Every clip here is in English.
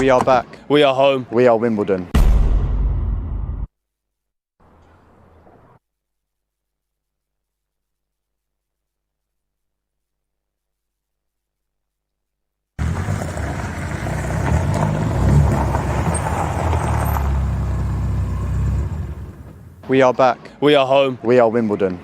We are back. We are home. We are Wimbledon. We are back. We are home. We are Wimbledon.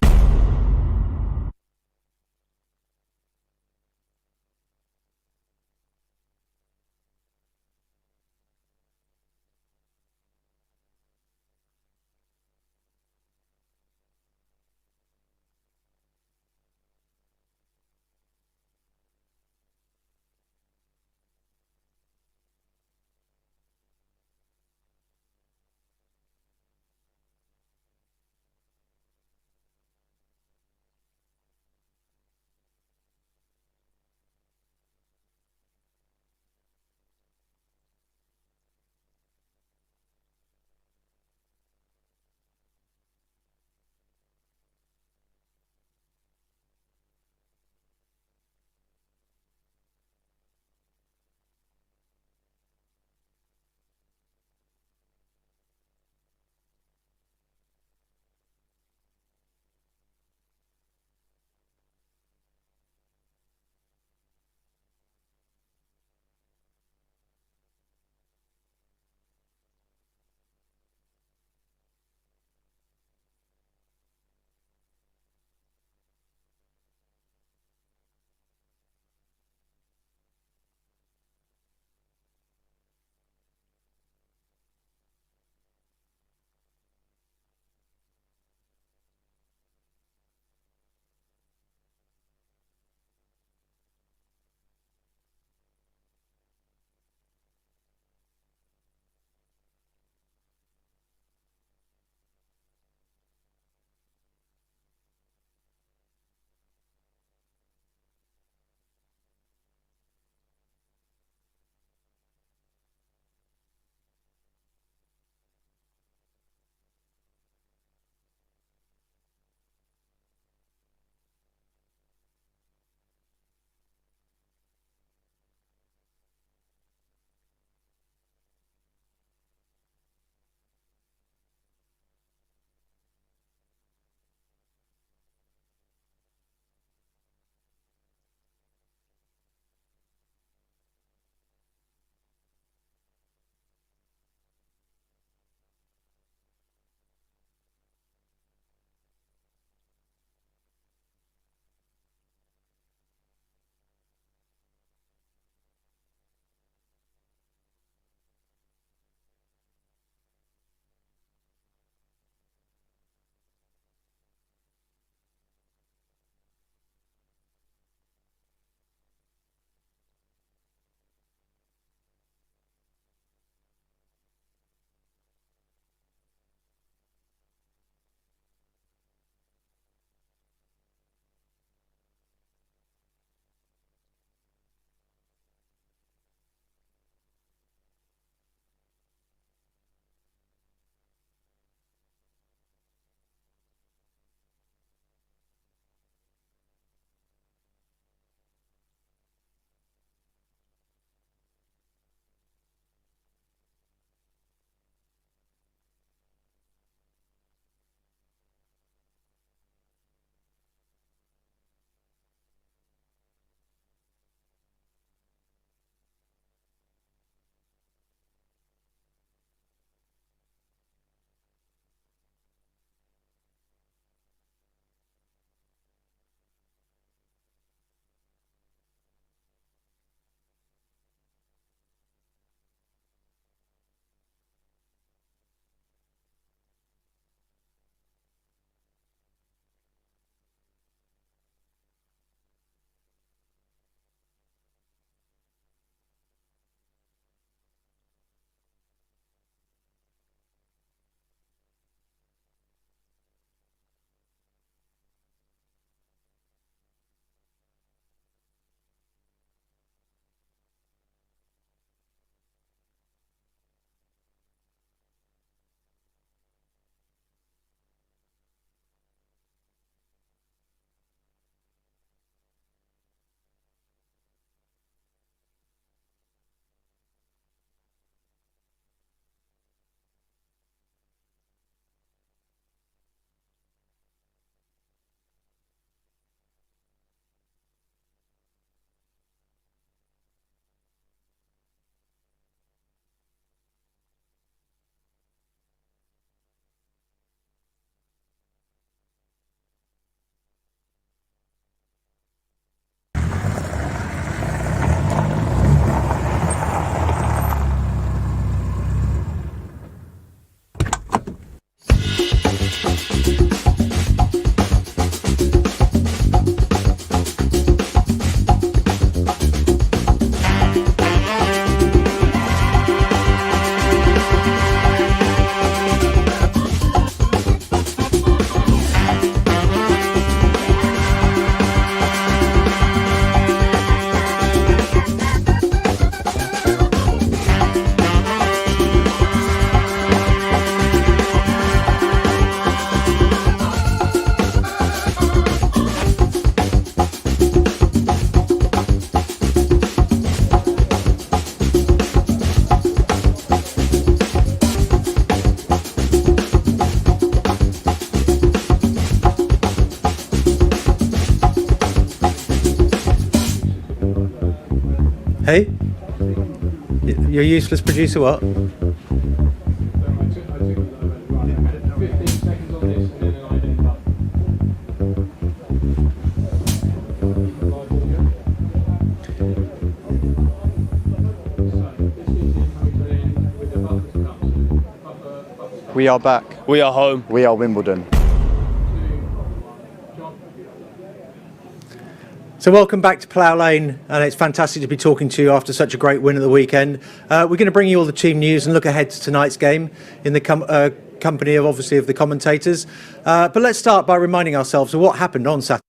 Hey? You're useless producer, what? We are back. We are home. We are Wimbledon. So welcome back to Plough Lane, and it's fantastic to be talking to you after such a great win at the weekend. We're going to bring you all the team news and look ahead to tonight's game in the company of obviously of the commentators. But let's start by reminding ourselves of what happened on Saturday.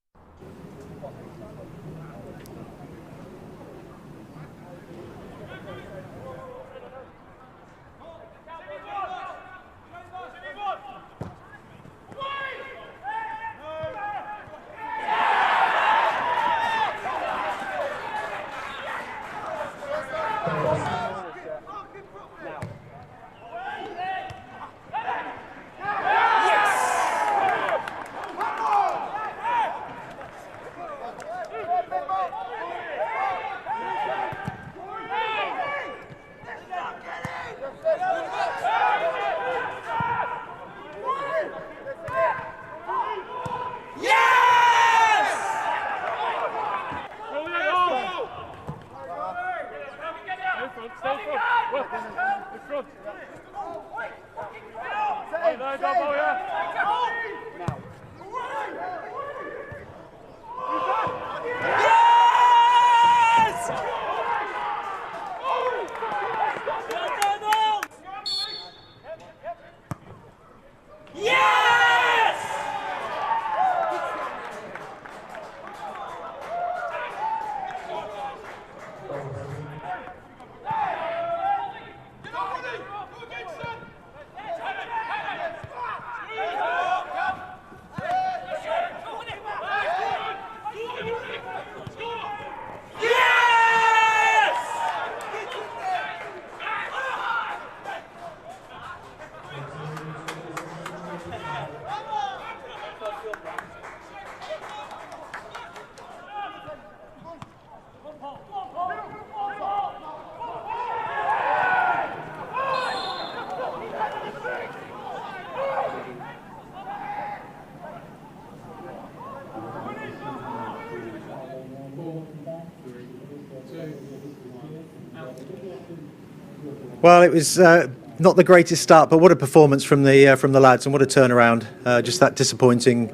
Well, it was not the greatest start, but what a performance from the lads, and what a turnaround. Just that disappointing,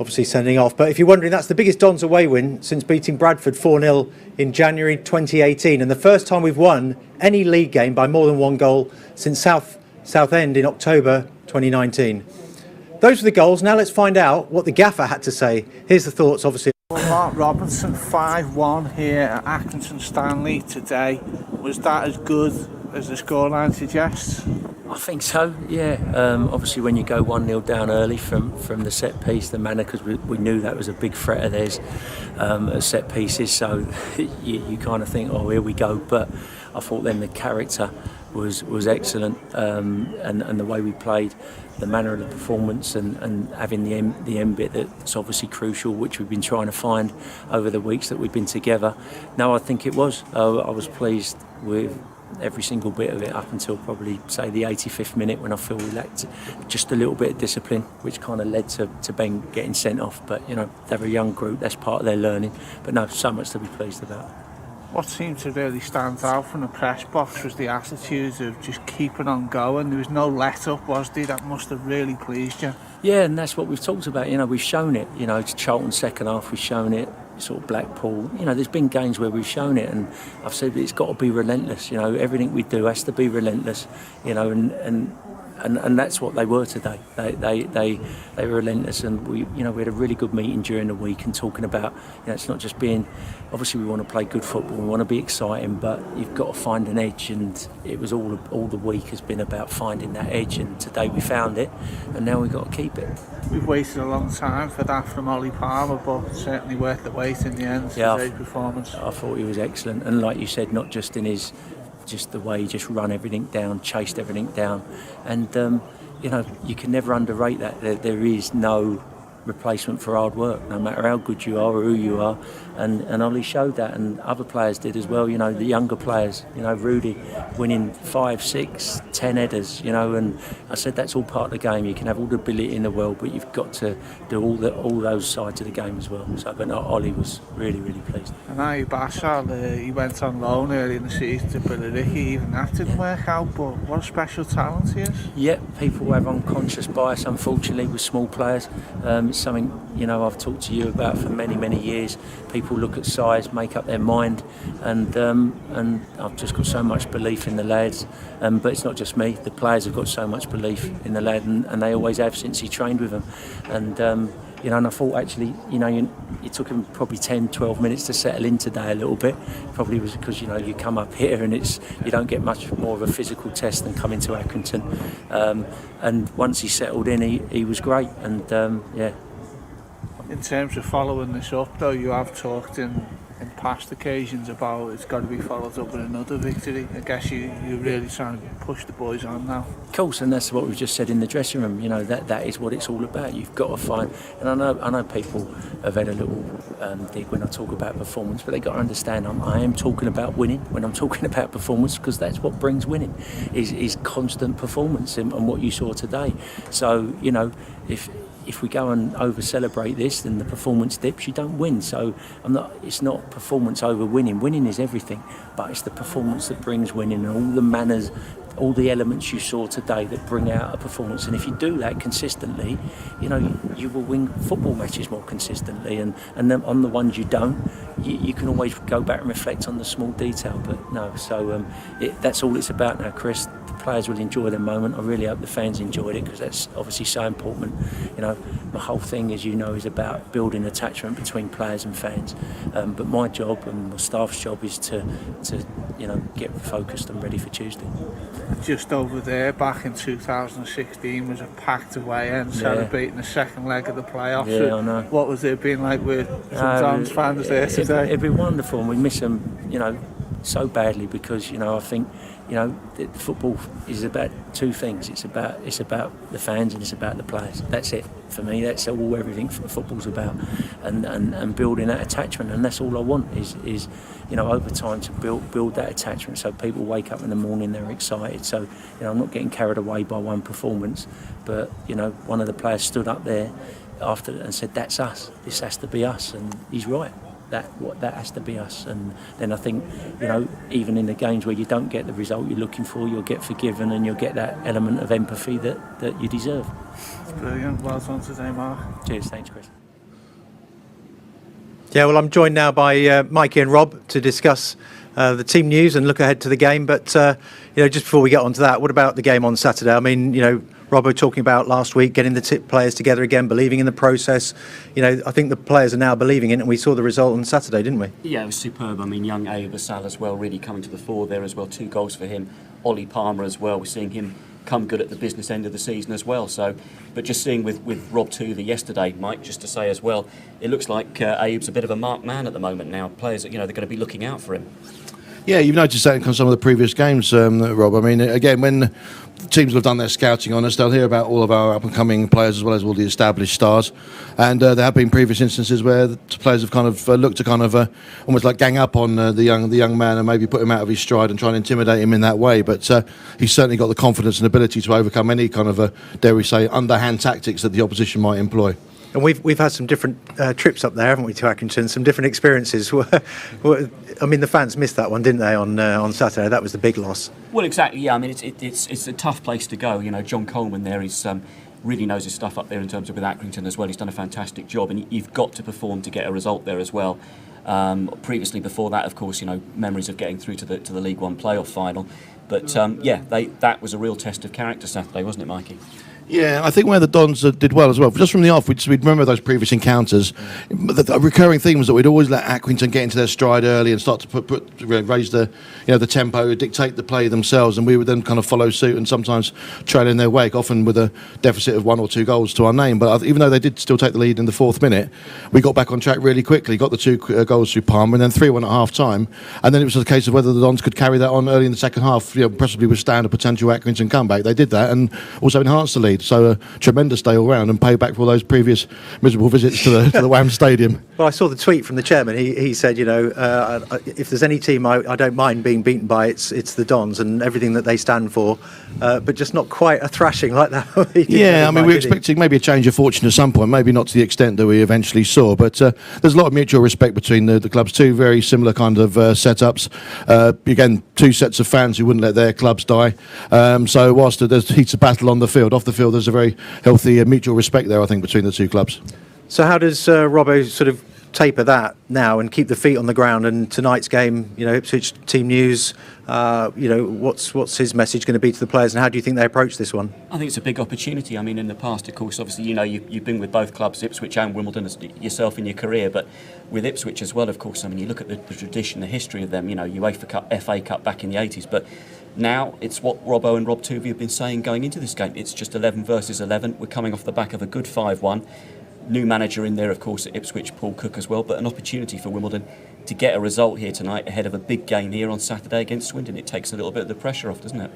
obviously, sending off. But if you're wondering, that's the biggest Dons away win since beating Bradford 4-0 in January 2018, and the first time we've won any league game by more than one goal since Southend in October 2019. Those were the goals. Now let's find out what the gaffer had to say. Here's the thoughts, obviously. Mark Robinson 5-1 here at Accrington Stanley today. Was that as good as the scoreline suggests? I think so, yeah. Obviously when you go 1-0 down early from the set piece, the manner, because we knew that was a big threat of theirs at set pieces, so you kind of think, oh, here we go. But I thought then the character was excellent, and the way we played, the manner of the performance, and having the end bit that's obviously crucial, which we've been trying to find over the weeks that we've been together. No, I think it was. I was pleased with every single bit of it up until probably, say, the 85th minute, when I feel we lacked just a little bit of discipline, which kind of led to Ben getting sent off. But, you know, they're a young group, that's part of their learning. But no, so much to be pleased about. What seemed to really stand out from the press box was the attitude of just keeping on going. There was no let up, was there? That must have really pleased you. Yeah, and that's what we've talked about. You know, we've shown it. You know, it's Charlton second half, we've shown it. Sort of Blackpool. You know, there's been games where we've shown it, and I've said it's got to be relentless. You know, everything we do has to be relentless. You know, and that's what they were today. They were relentless, and we had a really good meeting during the week and talking about, you know, it's not just being, obviously we want to play good football, we want to be exciting, but you've got to find an edge, and it was all the week has been about finding that edge, and today we found it, and now we've got to keep it. We've waited a long time for that from Ollie Palmer, but certainly worth the wait in the end. Yeah, today's performance. I thought he was excellent, and like you said, not just in his, just the way he just run everything down, chased everything down, and you know, you can never underrate that. There is no replacement for hard work, no matter how good you are or who you are. And Ollie showed that, and other players did as well. You know, the younger players. You know, Rudy winning 5, 6, 10 headers. You know, and I said that's all part of the game. You can have all the ability in the world, but you've got to do all those sides of the game as well. So, but Ollie was really, really pleased. And now Bashar, he went on loan early in the season to Billericay. Even that didn't work out. But what a special talent he is. Yeah, people have unconscious bias, unfortunately, with small players. It's something, you know, I've talked to you about for many, many years. People look at size, make up their mind, and I've just got so much belief in the lads. But it's not just me. The players have got so much belief in the lad, and they always have since he trained with them. And you know, and I thought actually, you know, it took him probably 10, 12 minutes to settle in today a little bit. Probably was because, you know, you come up here and you don't get much more of a physical test than coming to Accrington. And once he settled in, he was great. And yeah. In terms of following this up, though, you have talked in past occasions about it's got to be followed up with another victory. I guess you're really trying to push the boys on now. Of course, and that's what we've just said in the dressing room. You know, that is what it's all about. You've got to find, and I know people have had a little dig when I talk about performance, but they got to understand I am talking about winning when I'm talking about performance, because that's what brings winning is constant performance and what you saw today. So, you know, if we go and over-celebrate this, then the performance dips, you don't win. So it's not performance over winning. Winning is everything, but it's the performance that brings winning, and all the manners, all the elements you saw today that bring out a performance. And if you do that consistently, you know, you will win football matches more consistently. And then on the ones you don't, you can always go back and reflect on the small detail. But no, so that's all it's about now, Chris. Players will enjoy their moment. I really hope the fans enjoyed it, because that's obviously so important. You know, the whole thing, as you know, is about building attachment between players and fans. But my job and my staff's job is to you know, get focused and ready for Tuesday. Just over there, back in 2016, was a packed away end celebrating the second leg of the playoffs. Yeah, I know. What was it been like with some Dons fans there today? It'd be wonderful, and we miss them, you know, so badly, because, you know, I think, you know, football is about two things. It's about the fans and it's about the players. That's it for me. That's all everything football's about, and building that attachment. And that's all I want is you know, over time to build that attachment, so people wake up in the morning, they're excited. So, you know, I'm not getting carried away by one performance, but, you know, one of the players stood up there after and said, "That's us. This has to be us," and he's right. That has to be us. And then I think, you know, even in the games where you don't get the result you're looking for, you'll get forgiven and you'll get that element of empathy that you deserve. It's brilliant. Well done today, Mark. Cheers. Thanks, Chris. Yeah, well, I'm joined now by Mikey and Rob to discuss the team news and look ahead to the game. But, you know, just before we get on to that, what about the game on Saturday? I mean, you know, Robbo talking about last week, getting the players together again, believing in the process. You know, I think the players are now believing in it, and we saw the result on Saturday, didn't we? Yeah, it was superb. I mean, young Ayub Assal as well, really coming to the fore there as well. 2 goals for him. Ollie Palmer as well. We're seeing him come good at the business end of the season as well. So, but just seeing with Rob Toothey yesterday, Mike, just to say as well, it looks like Ayub's a bit of a marked man at the moment now. Players, you know, they're going to be looking out for him. Yeah, you've noticed that in some of the previous games, Rob. I mean, again, when teams have done their scouting on us, they'll hear about all of our up-and-coming players as well as all the established stars. And there have been previous instances where the players have kind of looked to kind of almost like gang up on the young man and maybe put him out of his stride and try and intimidate him in that way. But he's certainly got the confidence and ability to overcome any kind of, dare we say, underhand tactics that the opposition might employ. And we've had some different trips up there, haven't we, to Accrington? Some different experiences. I mean, the fans missed that one, didn't they, on Saturday? That was the big loss. Well, exactly. Yeah, I mean, it's a tough place to go. You know, John Coleman there is really knows his stuff up there in terms of with Accrington as well. He's done a fantastic job, and you've got to perform to get a result there as well. Previously, before that, of course, you know, memories of getting through to the League One playoff final. But yeah, that was a real test of character Saturday, wasn't it, Mikey? Yeah, I think where the Dons did well as well. Just from the off, we'd remember those previous encounters. The recurring theme was that we'd always let Accrington get into their stride early and start to raise the tempo, dictate the play themselves, and we would then kind of follow suit and sometimes trail in their wake, often with a deficit of 1 or 2 goals to our name. But even though they did still take the lead in the 4th minute, we got back on track really quickly. Got the 2 goals through Palmer, and then 3-1 at half time. And then it was a case of whether the Dons could carry that on early in the second half, possibly withstand a potential Accrington comeback. They did that and also enhanced the lead. played. So a tremendous day all round and payback for all those previous miserable visits to the Wham Stadium. Well, I saw the tweet from the chairman. He said, if there's any team I don't mind being beaten by, it's the Dons and everything that they stand for, but just not quite a thrashing like that. Yeah, I mean, we're expecting maybe a change of fortune at some point, maybe not to the extent that we eventually saw, but there's a lot of mutual respect between the clubs, two very similar kind of setups. Again, two sets of fans who wouldn't let their clubs die. So whilst there's heats of battle on the field, off the field there's a very healthy mutual respect there, I think, between the two clubs. So how does Robbo sort of taper that now and keep the feet on the ground? And tonight's game, Ipswich team news, what's his message going to be to the players, and how do you think they approach this one? I think it's a big opportunity. I mean, in the past, of course, obviously, you've been with both clubs, Ipswich and Wimbledon, yourself in your career, but with Ipswich as well, of course. I mean, you look at the tradition, the history of them, UEFA Cup, FA Cup back in the 80s, but now it's what Robbo and Rob Tuvey have been saying going into this game. It's just 11 versus 11. We're coming off the back of a good 5-1. New manager in there, of course, at Ipswich, Paul Cook as well, but an opportunity for Wimbledon to get a result here tonight ahead of a big game here on Saturday against Swindon. It takes a little bit of the pressure off, doesn't it?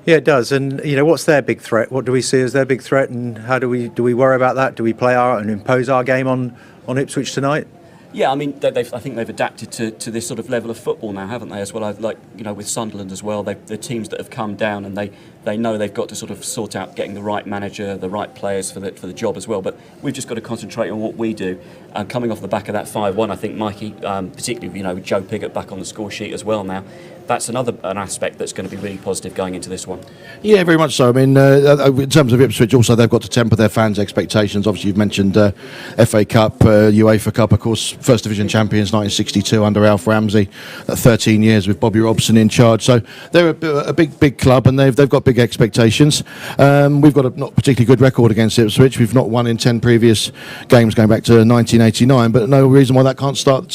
Yeah, it does. And what's their big threat? What do we see as their big threat, and how do we worry about that? Do we play and impose our game on Ipswich tonight? Yeah, I mean, I think they've adapted to this sort of level of football now, haven't they? As well, with Sunderland as well, the teams that have come down and they know they've got to sort of sort out getting the right manager, the right players for the job as well. But we've just got to concentrate on what we do. And coming off the back of that 5-1, I think Mikey, particularly with Joe Pigott back on the score sheet as well now, that's an aspect that's going to be really positive going into this one. Yeah, very much so. I mean, in terms of Ipswich, also they've got to temper their fans' expectations. Obviously, you've mentioned FA Cup, UEFA Cup, of course, First Division champions 1962 under Alf Ramsey, 13 years with Bobby Robson in charge. So they're a big club, and they've got big expectations. We've got a not particularly good record against Ipswich. We've not won in 10 previous games going back to 1989, but no reason why that can't start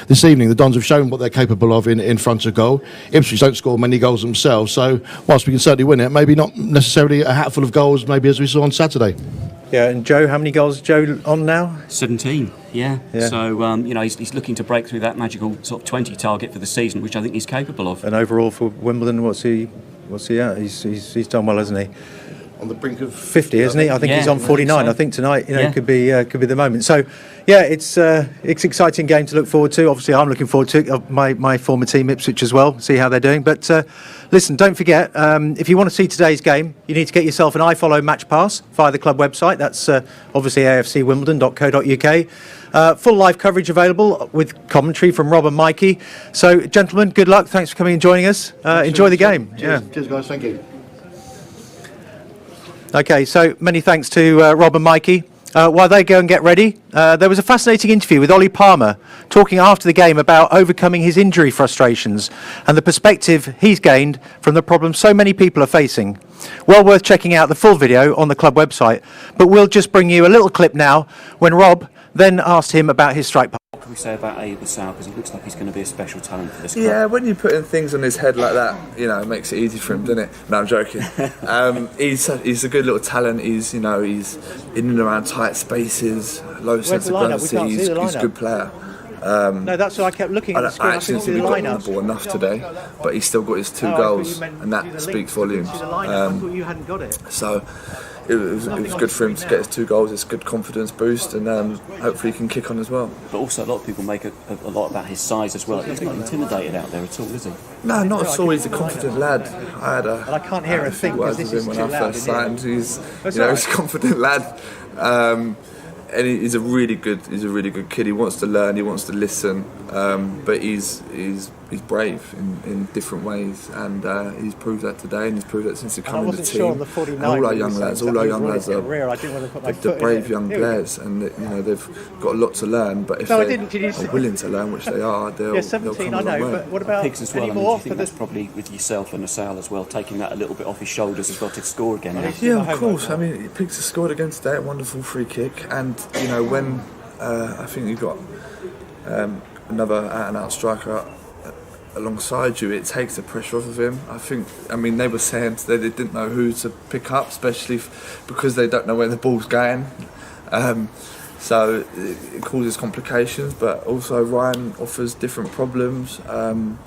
this evening. The Dons have shown what they're capable of in front of goal. Ipswich don't score many goals themselves, so whilst we can certainly win it, maybe not necessarily a hatful of goals, maybe as we saw on Saturday. Yeah, and Joe, how many goals is Joe on now? 17, yeah. So, he's looking to break through that magical sort of 20 target for the season, which I think he's capable of. And overall for Wimbledon, what's he at? He's done well, hasn't he? On the brink of 50, isn't he? I think he's on 49. I think tonight, could be the moment. So, yeah, it's an exciting game to look forward to. Obviously, I'm looking forward to it. My former team, Ipswich, as well. See how they're doing. But listen, don't forget, if you want to see today's game, you need to get yourself an iFollow Match Pass via the club website. That's obviously afcwimbledon.co.uk. Full live coverage available with commentary from Rob and Mikey. So, gentlemen, good luck. Thanks for coming and joining us. Enjoy the game. Cheers, guys. Thank you. Okay, so many thanks to Rob and Mikey. While they go and get ready, there was a fascinating interview with Ollie Palmer talking after the game about overcoming his injury frustrations and the perspective he's gained from the problems so many people are facing. Well worth checking out the full video on the club website, but we'll just bring you a little clip now when Rob then asked him about his strike. What can we say about Abe Assal, because he looks like he's going to be a special talent for this club? Yeah, when you're putting things on his head like that, it makes it easy for him, doesn't it? No, I'm joking. He's a good little talent. He's in and around tight spaces, low sense of gravity. He's a good player. No, that's what I kept looking at the screen. I actually think he got on the ball enough today, but he still got his 2 goals, and that speaks volumes. I thought you hadn't got it. So it was good for him to get his 2 goals. It's a good confidence boost, and hopefully he can kick on as well. But also a lot of people make a lot about his size as well. He's not intimidated out there at all, is he? No, not at all. He's a confident lad. I can't hear a thing because this is when too I loud. first signed. He's a confident lad. And he's a really good kid. He wants to learn, he wants to listen, but he's brave in different ways, and he's proved that today, and he's proved that since he come in the team. And all our young lads are the brave young players, and they've got a lot to learn. But if they are willing to learn, which they are, they'll 17, come a long way. But what about Pigs as well? I mean, do you think that's probably with yourself and Assal as well, taking that a little bit off his shoulders as well to score again? Yeah, of course. I mean, Pigs has scored again today, a wonderful free kick, and when I think you've got another out-and-out striker alongside you, it takes the pressure off of him. I mean, they were saying today they didn't know who to pick up, especially because they don't know where the ball's going. So it causes complications, but also Ryan offers different problems. Abe's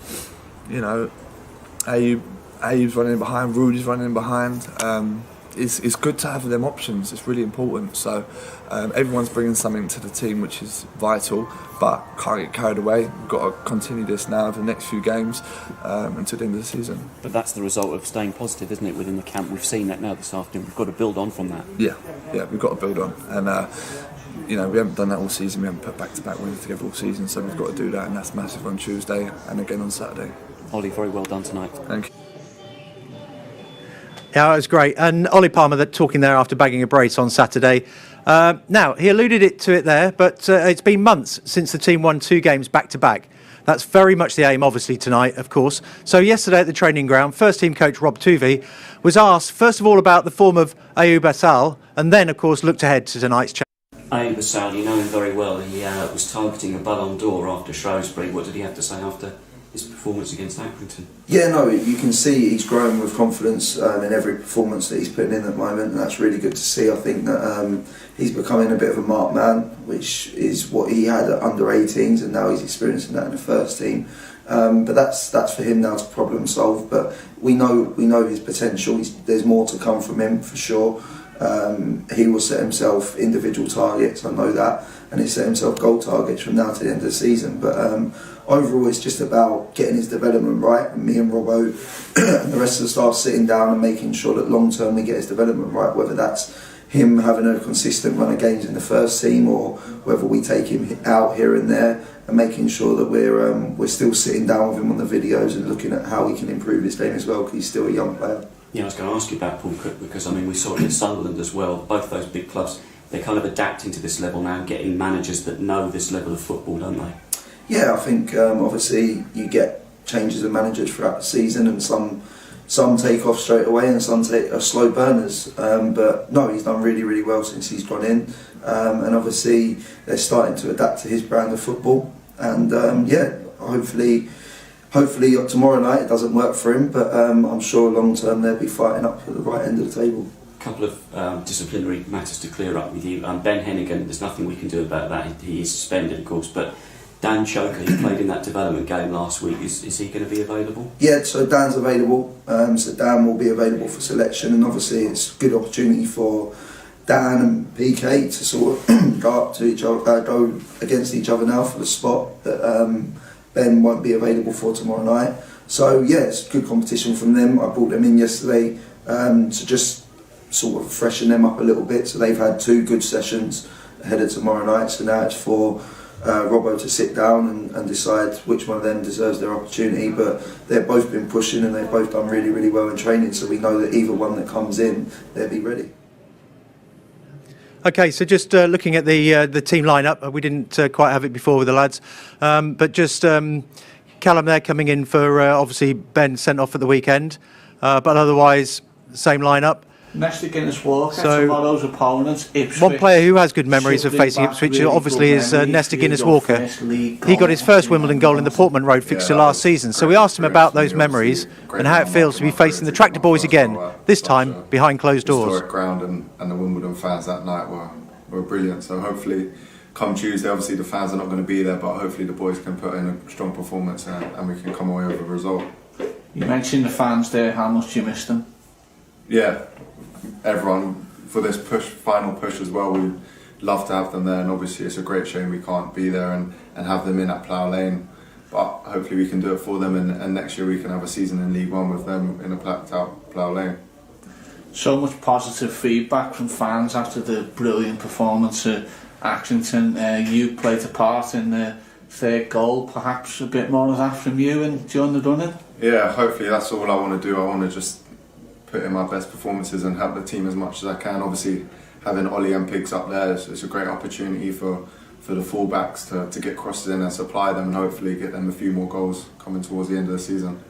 running behind, Rudy's running behind. it's good to have them options. It's really important. So everyone's bringing something to the team, which is vital. But can't get carried away. We've got to continue this now for the next few games until the end of the season. But that's the result of staying positive, isn't it, within the camp? We've seen that now this afternoon. We've got to build on from that. Yeah, we've got to build on. And we haven't done that all season. We haven't put back-to-back wins together all season. So we've got to do that, and that's massive on Tuesday and again on Saturday. Ollie, very well done tonight. Thank you. Yeah, it was great. And Ollie Palmer talking there after bagging a brace on Saturday. Now, he alluded to it there, but it's been months since the team won 2 games back-to-back. That's very much the aim, obviously, tonight, of course. So yesterday at the training ground, first-team coach Rob Tuvey was asked, first of all, about the form of Ayoub Assal, and then, of course, looked ahead to tonight's challenge. Ayoub Assal, you know him very well. He was targeting a Ballon d'Or after Shrewsbury. What did he have to say after his performance against Accrington? Yeah, no, you can see he's growing with confidence in every performance that he's putting in at the moment, and that's really good to see. I think that he's becoming a bit of a marked man, which is what he had at under 18s, and now he's experiencing that in the first team. But that's for him now to problem solve. But we know his potential. There's more to come from him for sure. He will set himself individual targets, I know that, and he set himself goal targets from now to the end of the season. But overall, it's just about getting his development right, and me and Robbo and the rest of the staff sitting down and making sure that long term we get his development right, whether that's him having a consistent run of games in the first team or whether we take him out here and there, and making sure that we're still sitting down with him on the videos and looking at how he can improve his game as well, because he's still a young player. Yeah, I was going to ask you about Paul Cook, because we saw it in Sunderland as well. Both those big clubs, they're kind of adapting to this level now, getting managers that know this level of football, don't they? Yeah, I think obviously you get changes of managers throughout the season, and some take off straight away and some are slow burners. But no, he's done really, really well since he's gone in, and obviously they're starting to adapt to his brand of football. And hopefully tomorrow night it doesn't work for him, but I'm sure long term they'll be fighting up at the right end of the table. A couple of disciplinary matters to clear up with you. Ben Hennigan, there's nothing we can do about that. He is suspended, of course, but Dan Choker, he played in that development game last week. Is he going to be available? Yeah, so Dan's available. So Dan will be available for selection, and obviously it's a good opportunity for Dan and PK to sort of go up to each other, go against each other now for the spot that Ben won't be available for tomorrow night. So yeah, it's good competition from them. I brought them in yesterday to just sort of freshen them up a little bit. So they've had 2 good sessions ahead of tomorrow night. So now it's for Robbo to sit down and decide which one of them deserves their opportunity. But they've both been pushing and they've both done really, really well in training. So we know that either one that comes in, they'll be ready. Okay, so just looking at the team lineup, we didn't quite have it before with the lads, but just Callum there coming in for obviously Ben sent off at the weekend, but otherwise same lineup. Nesta Guinness-Walker, So, tomorrow's opponents, Ipswich. One player who has good memories of facing Ipswich obviously is Nesta Guinness-Walker. He got his first Wimbledon goal in the Portman Road fixture last season, so we asked him about those memories and how it feels to be facing the Tractor Boys again, this time behind closed doors. Historic ground, and the Wimbledon fans that night were brilliant. So hopefully, come Tuesday, obviously the fans are not going to be there, but hopefully the boys can put in a strong performance and we can come away with a result. You mentioned the fans there, how much you missed them. Yeah, everyone for this final push as well. We'd love to have them there, and obviously it's a great shame we can't be there and have them in at Plough Lane. But hopefully we can do it for them, and next year we can have a season in League One with them in a Plough Lane. So much positive feedback from fans after the brilliant performance at Accrington. You played a part in the 3rd goal, perhaps a bit more of that from you and during the running? Yeah, hopefully that's all I want to do. I want to just put in my best performances and help the team as much as I can. Obviously having Ollie and Pigs up there is a great opportunity for the fullbacks to get crosses in and supply them, and hopefully get them a few more goals coming towards the end of the season.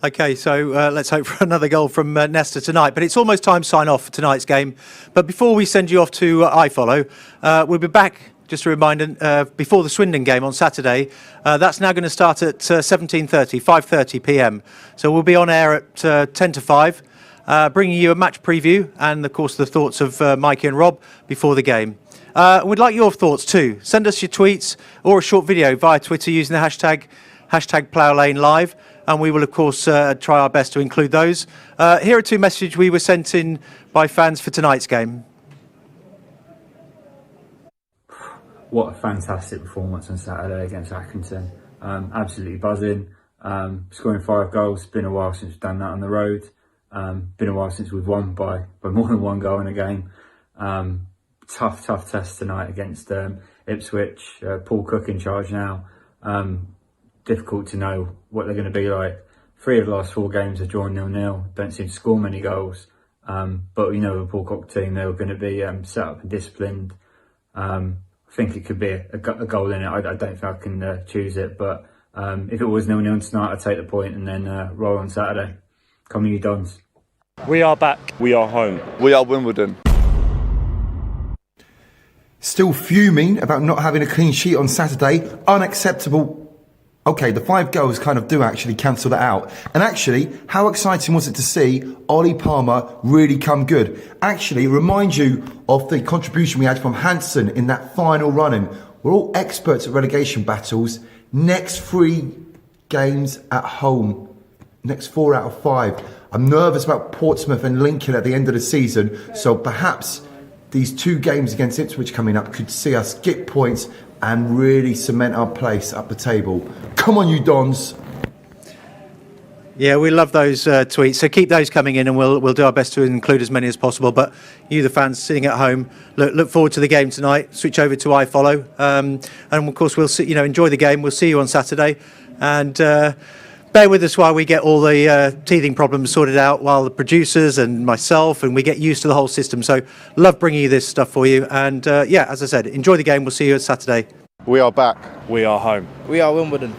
Okay, so let's hope for another goal from Nesta tonight. But it's almost time to sign off for tonight's game. But before we send you off to iFollow, we'll be back, just a reminder, before the Swindon game on Saturday. That's now going to start at 17:30, 5:30 p.m. So we'll be on air at 10 to 5, bringing you a match preview and, of course, the thoughts of Mikey and Rob before the game. We'd like your thoughts too. Send us your tweets or a short video via Twitter using the hashtag #PloughLaneLive. and we will of course try our best to include those. Here are two messages we were sent in by fans for tonight's game. What a fantastic performance on Saturday against Accrington. Absolutely buzzing. Scoring 5 goals. Been a while since we've done that on the road. Been a while since we've won by more than 1 goal in a game. Tough test tonight against Ipswich. Paul Cook in charge now. Difficult to know what they're going to be like. 3 of the last 4 games have drawn 0-0. Don't seem to score many goals. But we know the Paul Cook team, they're going to be set up and disciplined. I think it could be a goal in it. I don't think I can choose it, but if it was 0-0 tonight, I'd take the point and then roll on Saturday. Come on, you Dons. We are back. We are home. We are Wimbledon. Still fuming about not having a clean sheet on Saturday. Unacceptable. Okay, the 5 goals kind of do actually cancel that out. And actually, how exciting was it to see Ollie Palmer really come good? Actually, remind you of the contribution we had from Hansen in that final run-in. We're all experts at relegation battles. Next 3 games at home. Next 4 out of 5. I'm nervous about Portsmouth and Lincoln at the end of the season. So perhaps these 2 games against Ipswich coming up could see us get points and really cement our place up the table. Come on, you Dons. Yeah, we love those tweets. So keep those coming in, and we'll do our best to include as many as possible. But you, the fans sitting at home, look forward to the game tonight. Switch over to iFollow, and of course we'll see, enjoy the game. We'll see you on Saturday, and bear with us while we get all the teething problems sorted out. While the producers and myself and we get used to the whole system. So love bringing you this stuff for you. And as I said, enjoy the game. We'll see you on Saturday. We are back. We are home. We are Wimbledon.